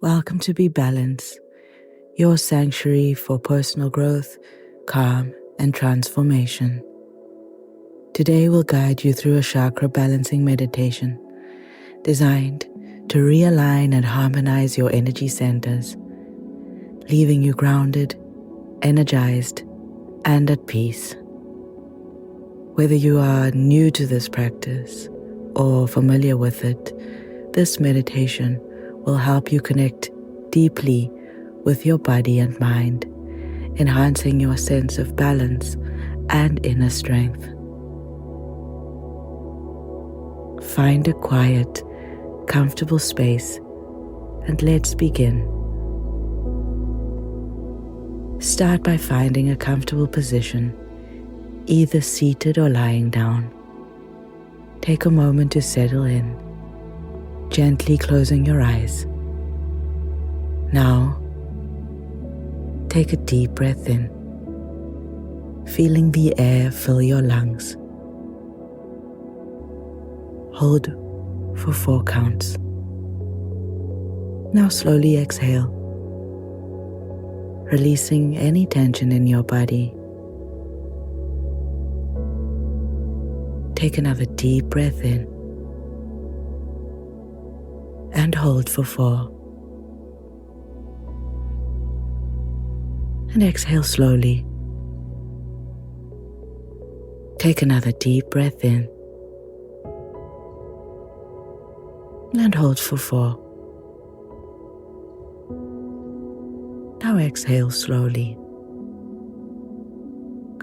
Welcome to BeBalance, your sanctuary for personal growth, calm, and transformation. Today we'll guide you through a chakra balancing meditation designed to realign and harmonize your energy centers, leaving you grounded, energized, and at peace. Whether you are new to this practice or familiar with it, this meditation will help you connect deeply with your body and mind, enhancing your sense of balance and inner strength. Find a quiet, comfortable space and let's begin. Start by finding a comfortable position, either seated or lying down. Take a moment to settle in, gently closing your eyes. Now, take a deep breath in, feeling the air fill your lungs. Hold for 4 counts. Now slowly exhale, releasing any tension in your body. Take another deep breath in and hold for 4. And exhale slowly. Take another deep breath in and hold for 4. Now exhale slowly.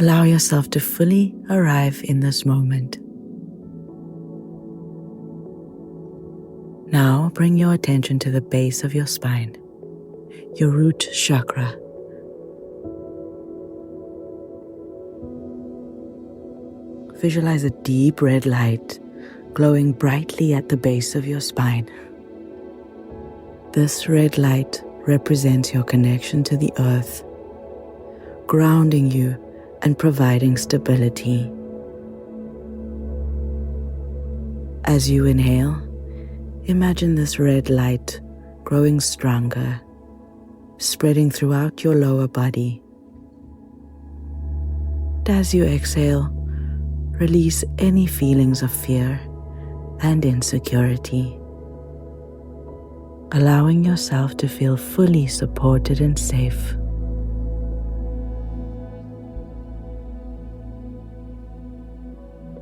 Allow yourself to fully arrive in this moment. Now bring your attention to the base of your spine, your root chakra. Visualize a deep red light glowing brightly at the base of your spine. This red light represents your connection to the earth, grounding you and providing stability. As you inhale, imagine this red light growing stronger, spreading throughout your lower body. And as you exhale, release any feelings of fear and insecurity, allowing yourself to feel fully supported and safe.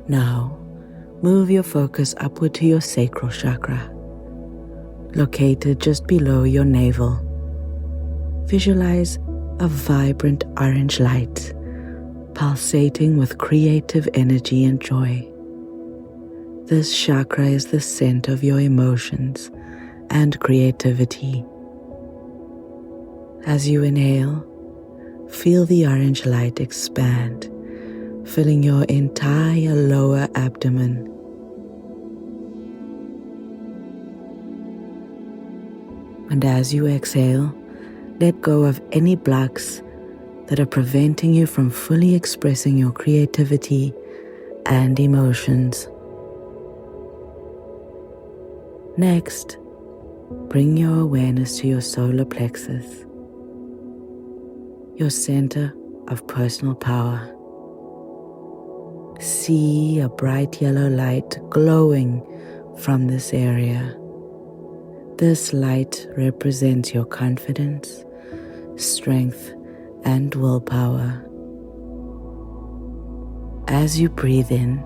Now, move your focus upward to your sacral chakra, located just below your navel. Visualize a vibrant orange light, pulsating with creative energy and joy. This chakra is the center of your emotions and creativity. As you inhale, feel the orange light expand, filling your entire lower abdomen. And as you exhale, let go of any blocks that are preventing you from fully expressing your creativity and emotions. Next, bring your awareness to your solar plexus, your center of personal power. See a bright yellow light glowing from this area. This light represents your confidence, strength, and willpower. As you breathe in,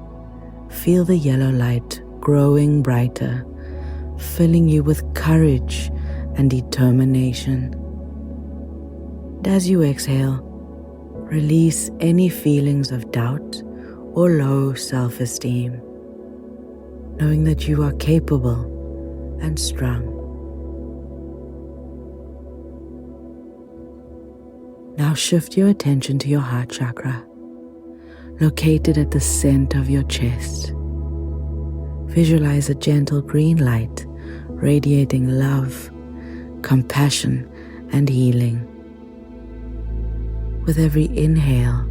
feel the yellow light growing brighter, filling you with courage and determination. And as you exhale, release any feelings of doubt or low self-esteem, knowing that you are capable and strong. Now shift your attention to your heart chakra, located at the center of your chest. Visualize a gentle green light radiating love, compassion, and healing. With every inhale,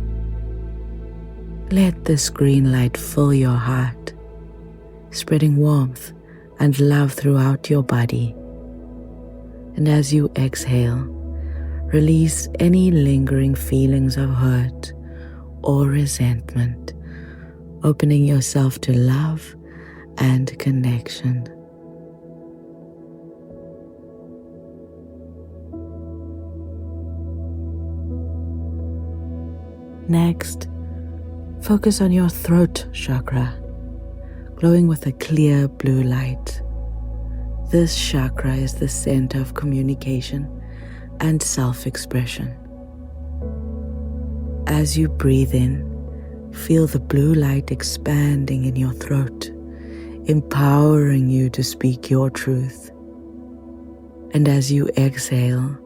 let this green light fill your heart, spreading warmth and love throughout your body. And as you exhale, release any lingering feelings of hurt or resentment, opening yourself to love and connection. Next, focus on your throat chakra, glowing with a clear blue light. This chakra is the center of communication and self-expression. As you breathe in, feel the blue light expanding in your throat, empowering you to speak your truth. And as you exhale,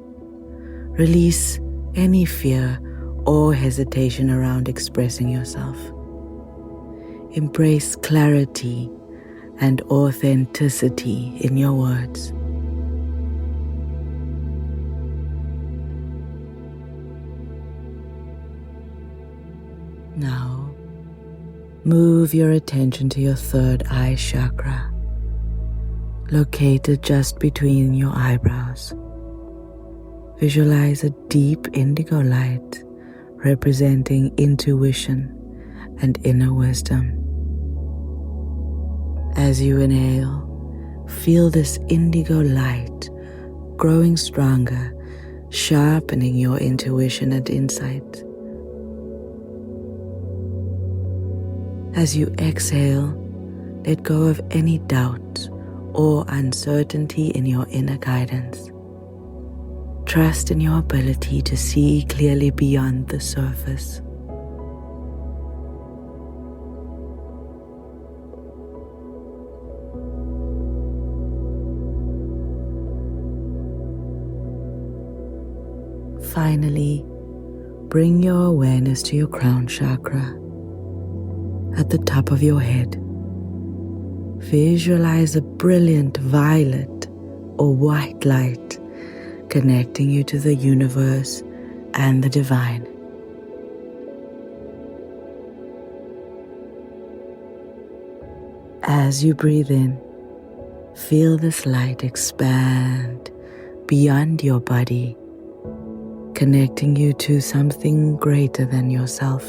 release any fear or hesitation around expressing yourself. Embrace clarity and authenticity in your words. Now, move your attention to your third eye chakra, located just between your eyebrows. Visualize a deep indigo light representing intuition and inner wisdom. As you inhale, feel this indigo light growing stronger, sharpening your intuition and insight. As you exhale, let go of any doubt or uncertainty in your inner guidance. Trust in your ability to see clearly beyond the surface. Finally, bring your awareness to your crown chakra at the top of your head. Visualize a brilliant violet or white light connecting you to the universe and the divine. As you breathe in, feel this light expand beyond your body, connecting you to something greater than yourself.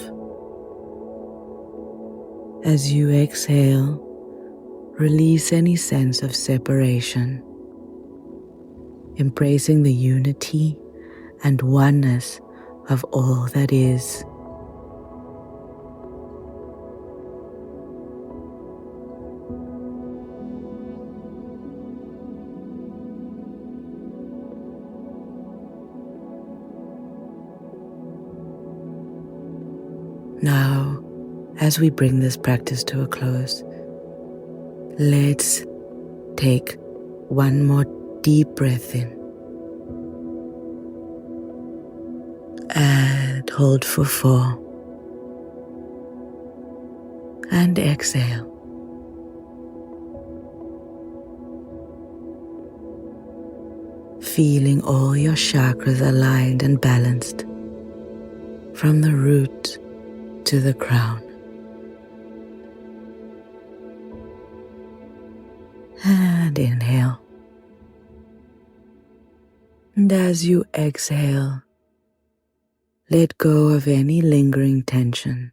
As you exhale, release any sense of separation, embracing the unity and oneness of all that is. Now, as we bring this practice to a close, let's take one more deep breath in and hold for 4 and exhale. Feeling all your chakras aligned and balanced from the root to the crown. And inhale. And as you exhale, let go of any lingering tension,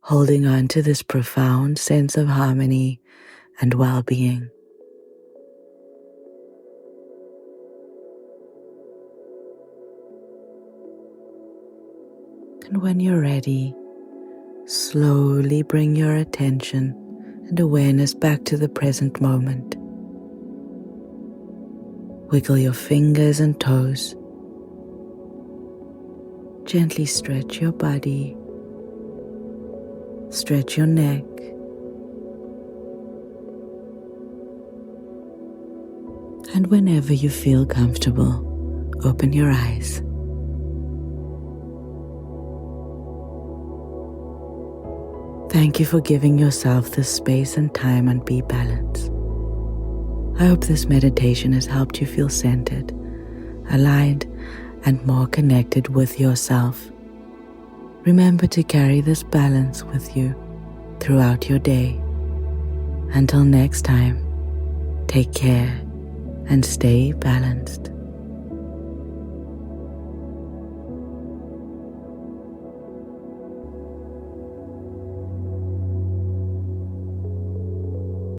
holding on to this profound sense of harmony and well-being. And when you're ready, slowly bring your attention and awareness back to the present moment. Wiggle your fingers and toes. Gently stretch your body. Stretch your neck. And whenever you feel comfortable, open your eyes. Thank you for giving yourself this space and time on BeBalance. I hope this meditation has helped you feel centered, aligned, and more connected with yourself. Remember to carry this balance with you throughout your day. Until next time, take care and stay balanced.